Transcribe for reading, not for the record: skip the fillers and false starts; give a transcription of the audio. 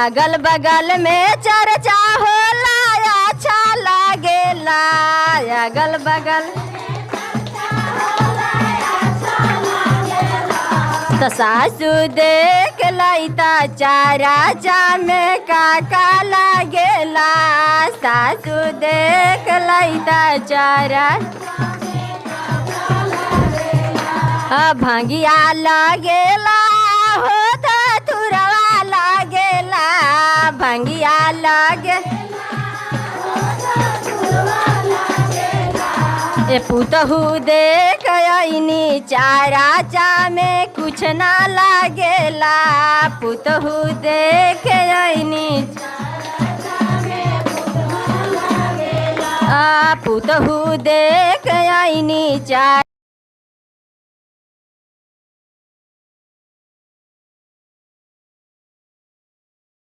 अगल बगल में चर्चा होला अच्छा लागेला। अगल बगल तो सासू देख लैता चारा चा में काका लागेला। सासू देख लैता चारा भंगिया लागेला हो धतुरवा लागेला। भंगिया लागे ए पुतहू देख आईनी चारा चा में कुछ ना लागेला। पुतहू देख आईनी पुतहू देख आईनी चारा